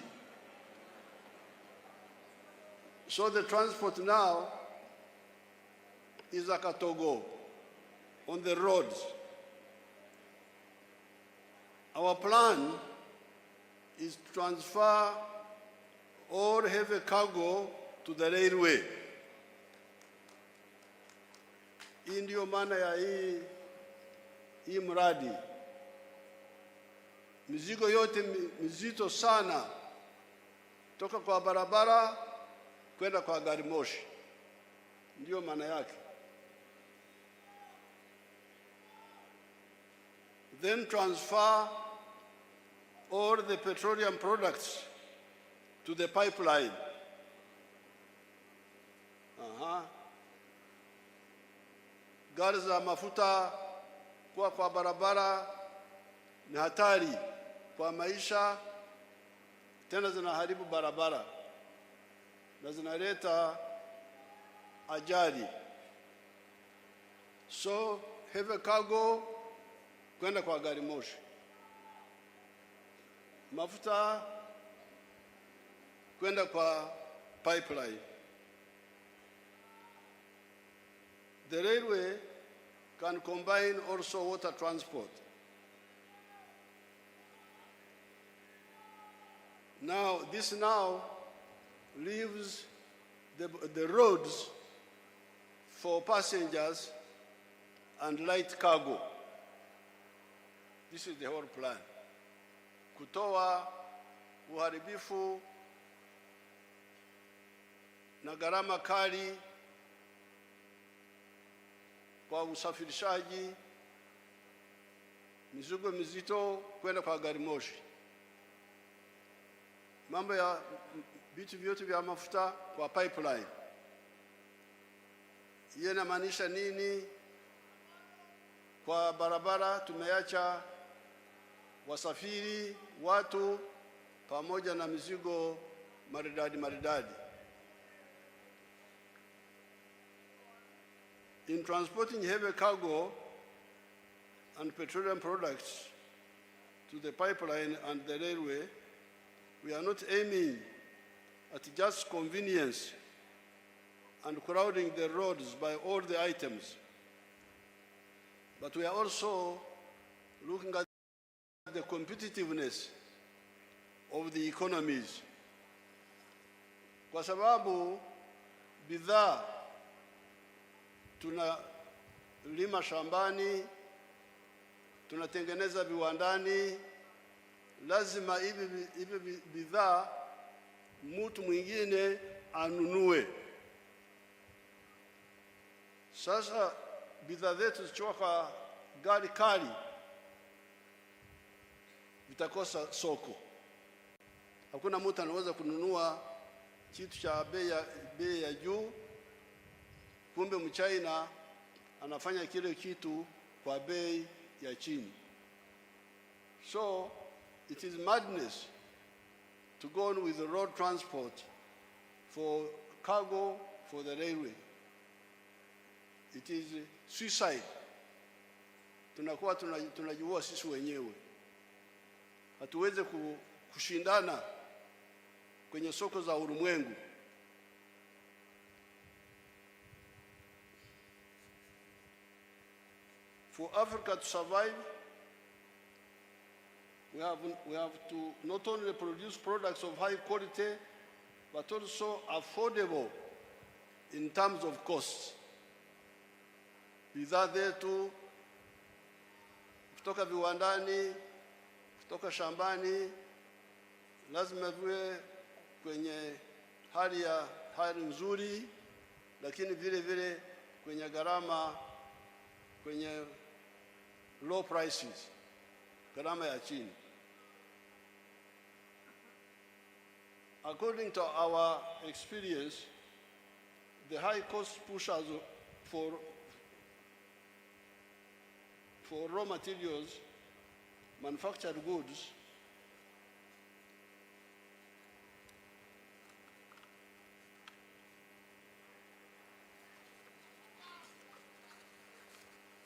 So the transport now is akatogo on the roads. Our plan is to transfer all heavy cargo to the railway. Hii ndio maana ya hii mradi. Mizigo yote mizito sana toka kwa barabara kwenda kwa gari moshi. Ndio maana yake. Then transfer all the petroleum products to the pipeline. Gari za mafuta kwa barabara ni hatari kwa maisha, tena zinaharibu barabara na zinaleta ajali. So heavy cargo kwenda kwa gari moshi, mafuta kwenda kwa pipeline. The railway can combine also water transport. This leaves the roads for passengers and light cargo. This is the whole plan. Kutoa uharibifu na gharama kali kwa usafirishaji mizigo mizito kwenda kwa gari moshi. Mambo ya vitu vyote vya mafuta kwa pipeline. Hiyo inamaanisha nini? Kwa barabara tumeacha wasafiri, watu pamoja na mizigo maridadi. In transporting heavy cargo and petroleum products to the pipeline and the railway, we are not aiming at just convenience and crowding the roads by all the items, but we are also looking at the competitiveness of the economies. Kwa sababu bidhaa tunalima shambani, tunatengeneza viwandani, lazima hivi bidhaa mtu mwingine anunue. Sasa bidhaa zetu zikiwa kwa gari kali vitakosa soko. Hakuna mtu anaweza kununua kitu cha bei ya juu, kumbe mchina anafanya kile kitu kwa bei ya chini. So it is madness to go on with the road transport for cargo for the railway. It is suicide. Tunakuwa tunajua sisi wenyewe. Hatuweze kushindana kwenye soko za ulimwengu. For Africa to survive, we have to not only produce products of high quality, but also affordable in terms of costs. Bidhaa zetu kutoka viwandani, kutoka shambani, lazima viwe kwenye hali nzuri, lakini vile kwenye gharama, kwenye low prices, gharama ya chini. According to our experience, the high cost pushes for raw materials, manufactured goods,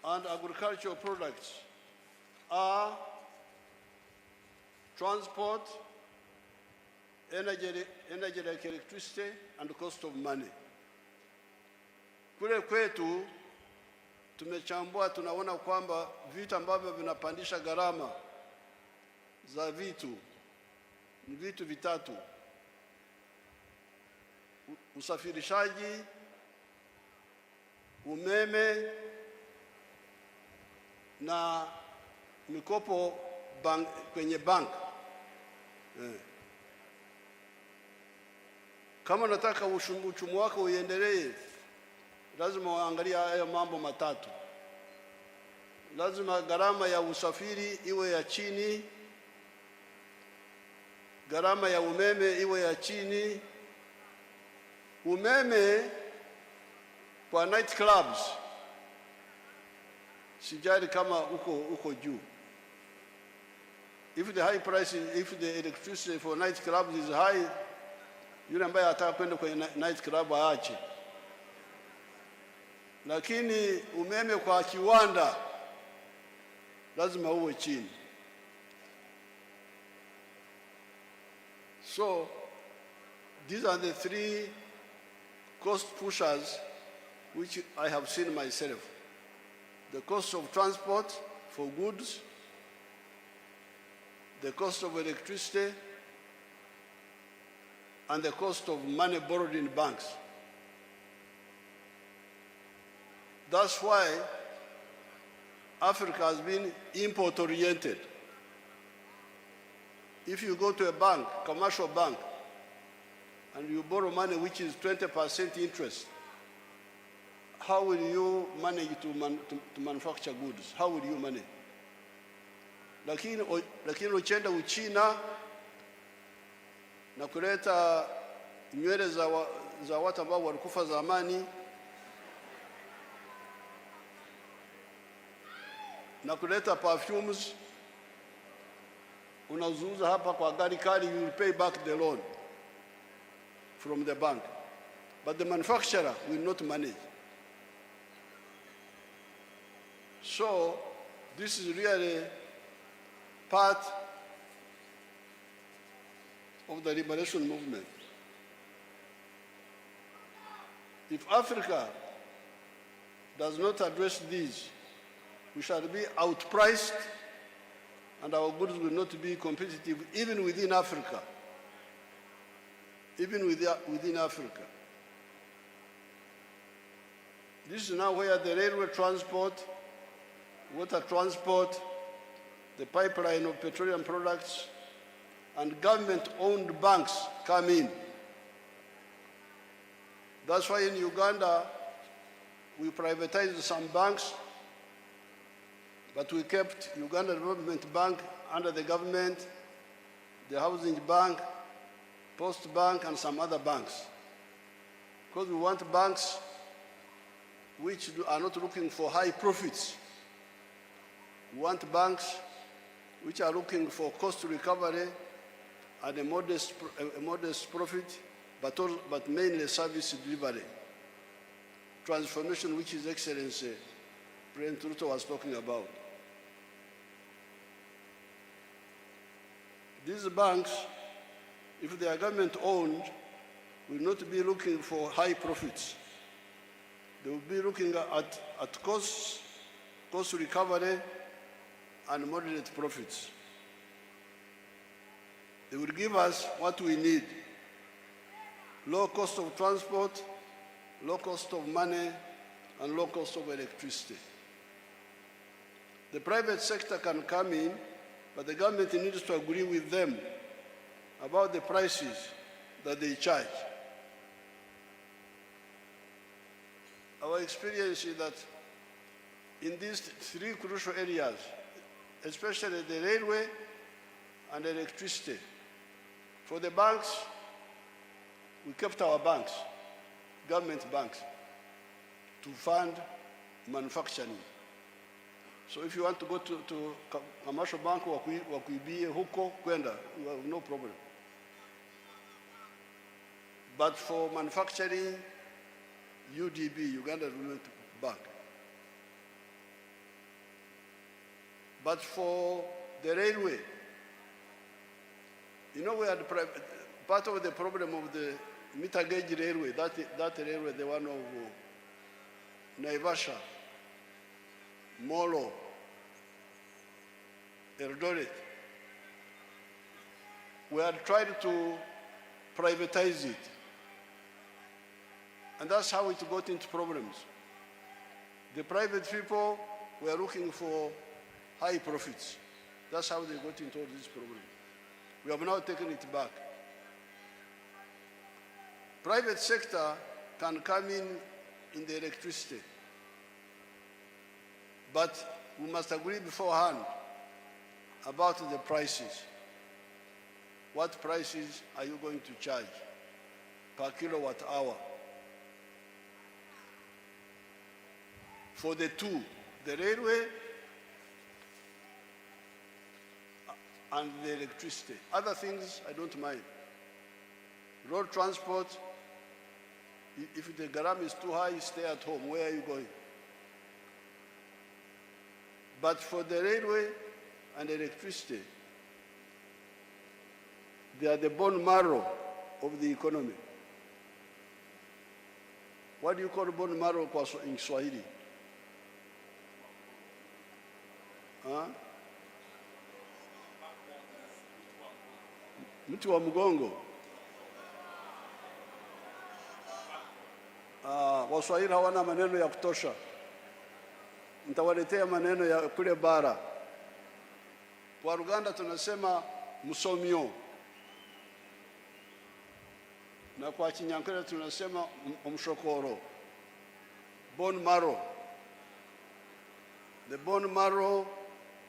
and agricultural products are transport, energy like electricity, and the cost of money. Kule kwetu tumechambua, tunaona kwamba vitu ambavyo vinapandisha gharama za vitu ni vitu vitatu. usafirishaji, umeme na mikopo kwenye bank. Kama nataka uchumi wako uendelee, lazima uangalie haya mambo matatu. Lazima gharama ya usafiri iwe ya chini, gharama ya umeme iwe ya chini. Umeme kwa night clubs sijali kama uko juu. If the electricity for night clubs is high, yule ambaye ataka kwenda kwenye night club aache. Lakini umeme kwa kiwanda lazima uwe chini. So these are the three cost pushers which I have seen myself. The cost of transport for goods, the cost of electricity, and the cost of money borrowed in banks. That's why Africa has been import-oriented. If you go to a bank, commercial bank, and you borrow money which is 20% interest, how will you manage to manufacture goods? How will you manage? Lakini uchenda Uchina na kuleta nywele za watu ambao walikufa zamani, na kuleta perfumes, unazuuza hapa kwa gari kali, you will pay back the loan from the bank. But the manufacturer will not manage. So this is really part of the liberation movement. If Africa does not address these, we shall be outpriced and our goods will not be competitive even within Africa. Even within Africa. This is now where the railway transport, water transport, the pipeline of petroleum products, and government-owned banks come in. That's why in Uganda, we privatized some banks, but we kept Uganda Development Bank under the government, the Housing Bank, Post Bank, and some other banks. Because we want banks which are not looking for high profits. We want banks which are looking for cost recovery and a modest profit, but mainly service delivery. Transformation, which His Excellency President Ruto was talking about. These banks, if they are government-owned, will not be looking for high profits. They will be looking at cost recovery, and moderate profits. They will give us what we need: low cost of transport, low cost of money, and low cost of electricity. The private sector can come in, but the government needs to agree with them about the prices that they charge. Our experience is that in these three crucial areas, especially the railway and electricity, for the banks, we kept our banks, government banks, to fund manufacturing. So if you want to go to commercial bank, wakuibie huko kwenda, you have no problem. But for manufacturing, UDB, Uganda Development Bank. But for the railway, you know, we had part of the problem of the meter gauge railway, that railway, the one of Naivasha, Molo, Eldoret. We had tried to privatize it. And that's how it got into problems. The private people were looking for high profits. That's how they got into all these problems. We have now taken it back. Private sector can come in the electricity. But we must agree beforehand about the prices. What prices are you going to charge per kilowatt hour? For the two, the railway and the electricity. Other things, I don't mind. Road transport, if the garam is too high, stay at home. Where are you going? But for the railway and electricity, they are the bone marrow of the economy. What do you call bone marrow in Swahili? Huh? Mti wa mgongo. Waswahili hawana maneno ya kutosha. Nitawaletea maneno ya kule bara. Kwa Uganda tunasema musomyo. Na kwa Kinyankole tunasema umshokoro. Bone marrow. The bone marrow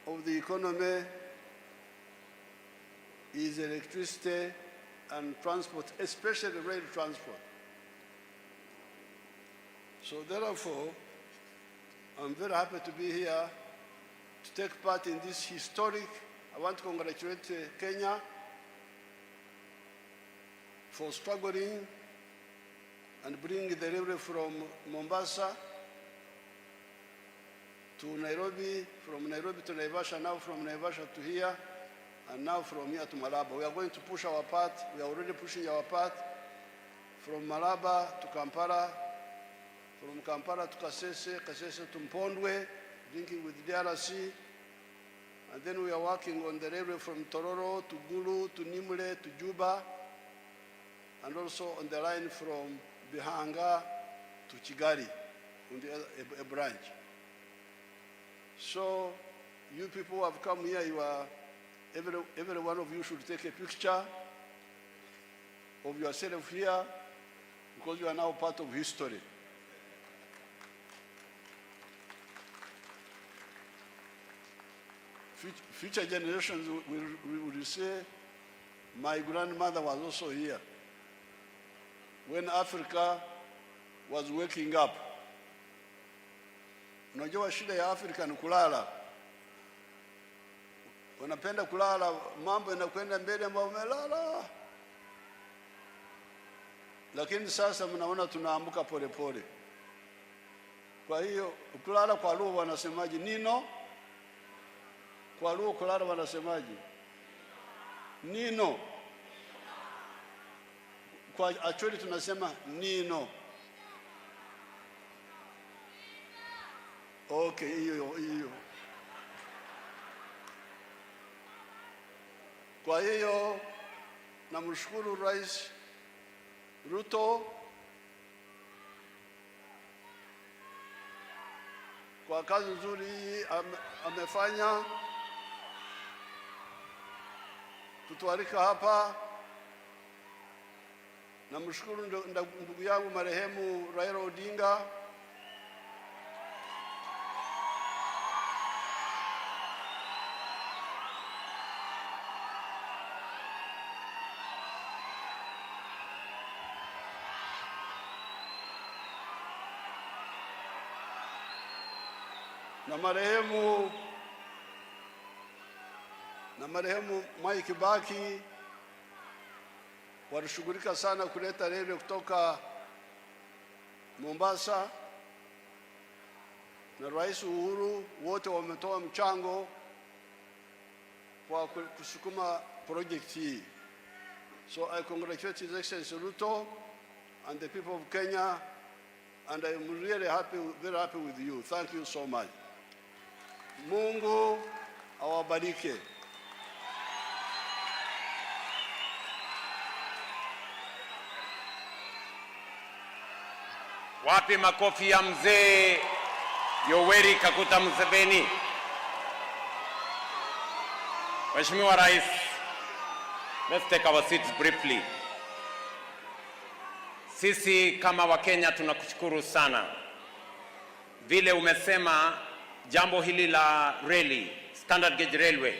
of the economy is electricity and transport, especially rail transport. So therefore, I'm very happy to be here to take part in this historic. I want to congratulate Kenya for struggling and bringing the railway from Mombasa to Nairobi, from Nairobi to Naivasha, now from Naivasha to here, and now from here to Malaba. We are going to push our part. We are already pushing our part from Malaba to Kampala, from Kampala to Kasese, Kasese to Mpondwe, linking with DRC. And then we are working on the railway from Tororo to Gulu to Nimule to Juba, and also on the line from Bihanga to Kigali, on the other, a branch. So you people who have come here, you are, every one of you should take a picture of yourself here, because you are now part of history. Future generations will say, my grandmother was also here when Africa was waking up. Unajua shida ya Afrika ni kulala. Wanapenda kulala, mambo yanakwenda mbele ambao umelala. Lakini sasa mnaona tunaamka pole pole. Kwa hiyo kulala kwa lugha wanasemaje? Nino. Kwa lugha kulala wanasemaje? Nino. Kwa actually tunasema nino. Okay, hiyo. Kwa hiyo namshukuru Rais Ruto kwa kazi nzuri amefanya kutualika hapa. Namshukuru ndugu yangu marehemu Raila Odinga na marehemu Mwai Kibaki walishughulika sana kuleta reli kutoka Mombasa, na Rais Uhuru, wote wametoa mchango kwa kusukuma project hii. So I congratulate His Excellency Ruto and the people of Kenya, and I am really happy, very happy with you. Thank you so much. Mungu awabariki. Wapi makofi ya mzee Yoweri Kaguta Museveni? Mheshimiwa Rais, let's take our seats briefly. Sisi kama Wakenya tunakushukuru sana. Vile umesema jambo hili la reli, standard gauge railway,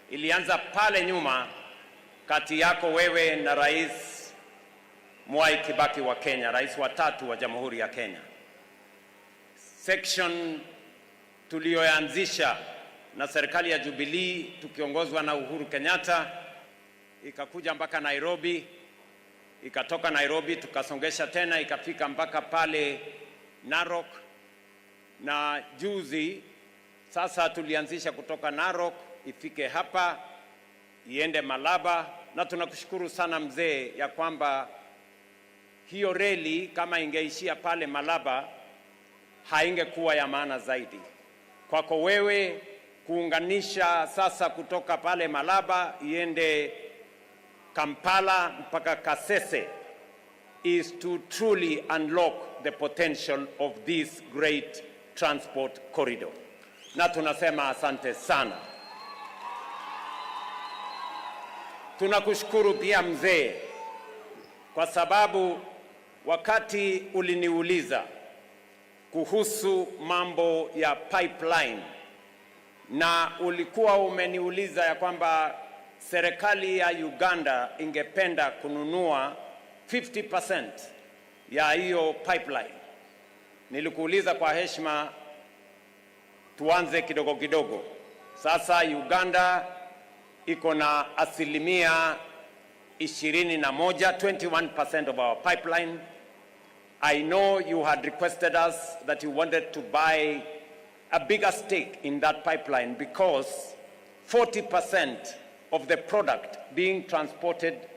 ilianza pale nyuma kati yako wewe na Rais Mwai Kibaki wa Kenya, rais wa 3 wa Jamhuri ya Kenya. Section tuliyoanzisha na serikali ya Jubilee tukiongozwa na Uhuru Kenyatta ikakuja mpaka Nairobi, ikatoka Nairobi tukasongesha tena ikafika mpaka pale Narok, na juzi sasa tulianzisha kutoka Narok ifike hapa iende Malaba, na tunakushukuru sana mzee ya kwamba hiyo reli kama ingeishia pale Malaba haingekuwa ya maana zaidi. Kwako wewe kuunganisha sasa kutoka pale Malaba iende Kampala mpaka Kasese is to truly unlock the potential of this great transport corridor. Na tunasema asante sana. Tunakushukuru pia mzee kwa sababu wakati uliniuliza kuhusu mambo ya pipeline na ulikuwa umeniuliza ya kwamba serikali ya Uganda ingependa kununua 50% ya hiyo pipeline, nilikuuliza kwa heshima tuanze kidogo kidogo. Sasa Uganda iko na 21% of our pipeline. I know you had requested us that you wanted to buy a bigger stake in that pipeline because 40% of the product being transported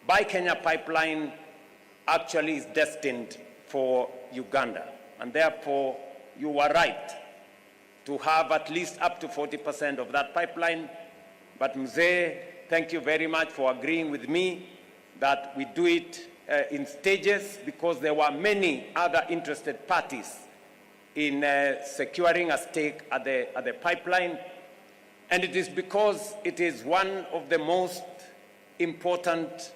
by Kenya Pipeline actually is destined for Uganda. And therefore, you were right to have at least up to 40% of that pipeline. But Mzee, thank you very much for agreeing with me that we do it in stages, because there were many other interested parties in securing a stake at the pipeline. And it is because it is one of the most important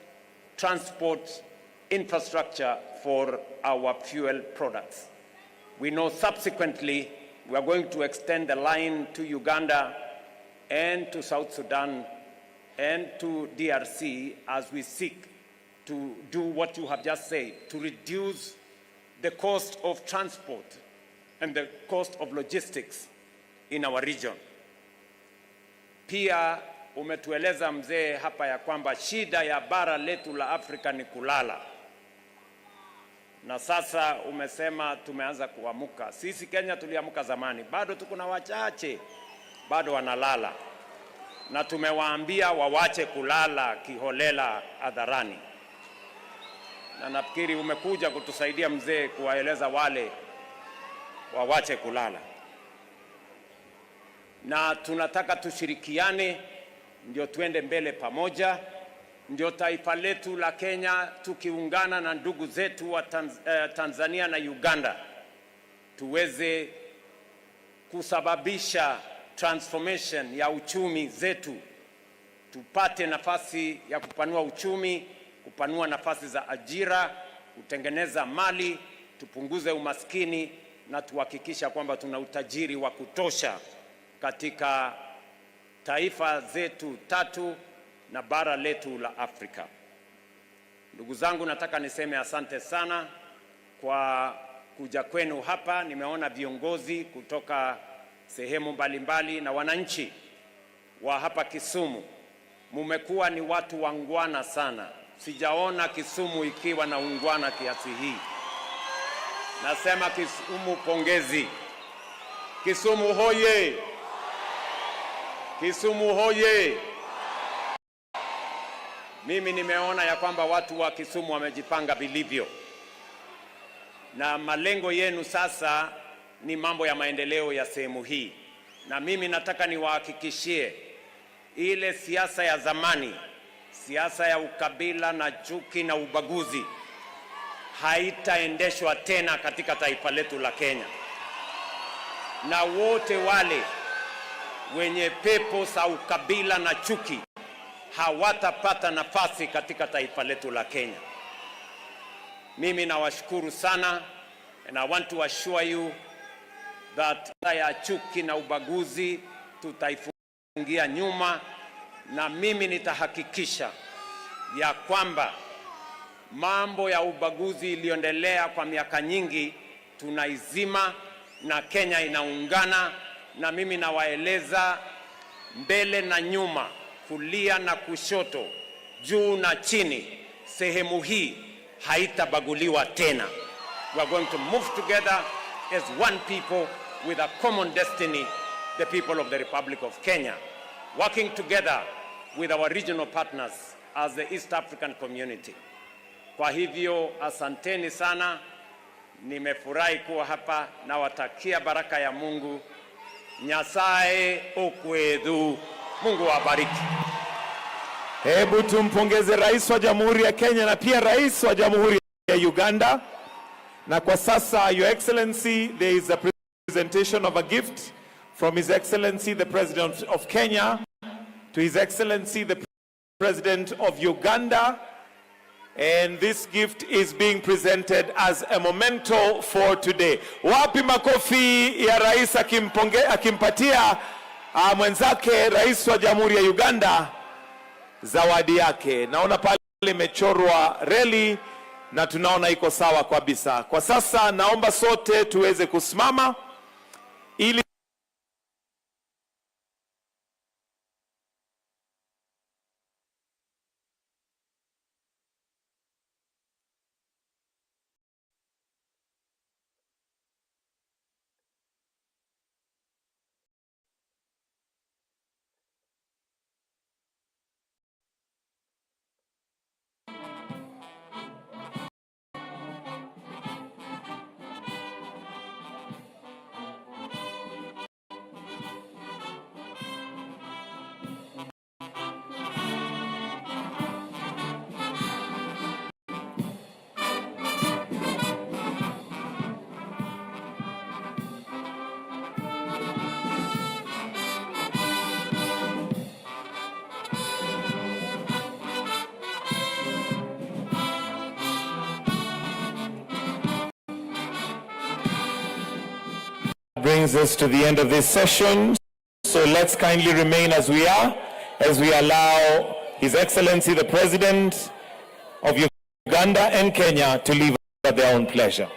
transport infrastructure for our fuel products. We know subsequently we are going to extend the line to Uganda and to South Sudan and to DRC as we seek to do what you have just said, to reduce the cost of transport and the cost of logistics in our region. Pia umetueleza mzee hapa ya kwamba shida ya bara letu la Afrika ni kulala. Na sasa umesema tumeanza kuamuka. Sisi Kenya tuliamuka zamani, bado tuko na wachache bado wanalala. Na tumewaambia wawache kulala kiholela hadharani. Na nafikiri umekuja kutusaidia mzee kuwaeleza wale wawache kulala. Na tunataka tushirikiane ndio tuende mbele pamoja, ndio taifa letu la Kenya tukiungana na ndugu zetu wa Tanzania na Uganda tuweze kusababisha transformation ya uchumi zetu, tupate nafasi ya kupanua uchumi, kupanua nafasi za ajira, kutengeneza mali, tupunguze umaskini na tuhakikisha kwamba tuna utajiri wa kutosha katika taifa zetu 3 na bara letu la Afrika. Ndugu zangu, nataka niseme asante sana kwa kuja kwenu hapa. Nimeona viongozi kutoka sehemu mbalimbali na wananchi wa hapa Kisumu. Mumekuwa ni watu wangwana sana. Sijaona Kisumu ikiwa na ungwana kiasi hii. Nasema Kisumu pongezi. Kisumu hoye! Kisumu hoye! Mimi nimeona ya kwamba watu wa Kisumu wamejipanga vilivyo. Na malengo yenu sasa ni mambo ya maendeleo ya sehemu hii. Na mimi nataka niwahakikishie ile siasa ya zamani, siasa ya ukabila na chuki na ubaguzi haitaendeshwa tena katika taifa letu la Kenya, na wote wale wenye pepo za ukabila na chuki hawatapata nafasi katika taifa letu la Kenya. Mimi nawashukuru sana, and I want to assure you that ya chuki na ubaguzi tutaifungia nyuma, na mimi nitahakikisha ya kwamba mambo ya ubaguzi iliyoendelea kwa miaka nyingi tunaizima na Kenya inaungana. Na mimi nawaeleza mbele na nyuma, kulia na kushoto, juu na chini, sehemu hii haitabaguliwa tena. We are going to move together as one people with a common destiny, the people of the Republic of Kenya, working together with our regional partners as the East African community. Kwa hivyo asanteni sana, nimefurahi kuwa hapa, na watakia baraka ya Mungu. Nyasaye okwedhu. Mungu awabariki. Hebu tumpongeze Rais wa Jamhuri ya Kenya na pia Rais wa Jamhuri ya Uganda. Na kwa sasa, Your Excellency, there is a presentation of a gift from His Excellency the President of Kenya to His Excellency the President of Uganda. And this gift is being presented as a memento for today. Wapi makofi ya rais akimpatia mwenzake Rais wa Jamhuri ya Uganda zawadi yake. Naona pale imechorwa reli na tunaona iko sawa kabisa. Kwa sasa naomba sote tuweze kusimama ili brings us to the end of this session. So let's kindly remain as we are, as we allow His Excellency the President of Uganda and Kenya to leave at their own pleasure.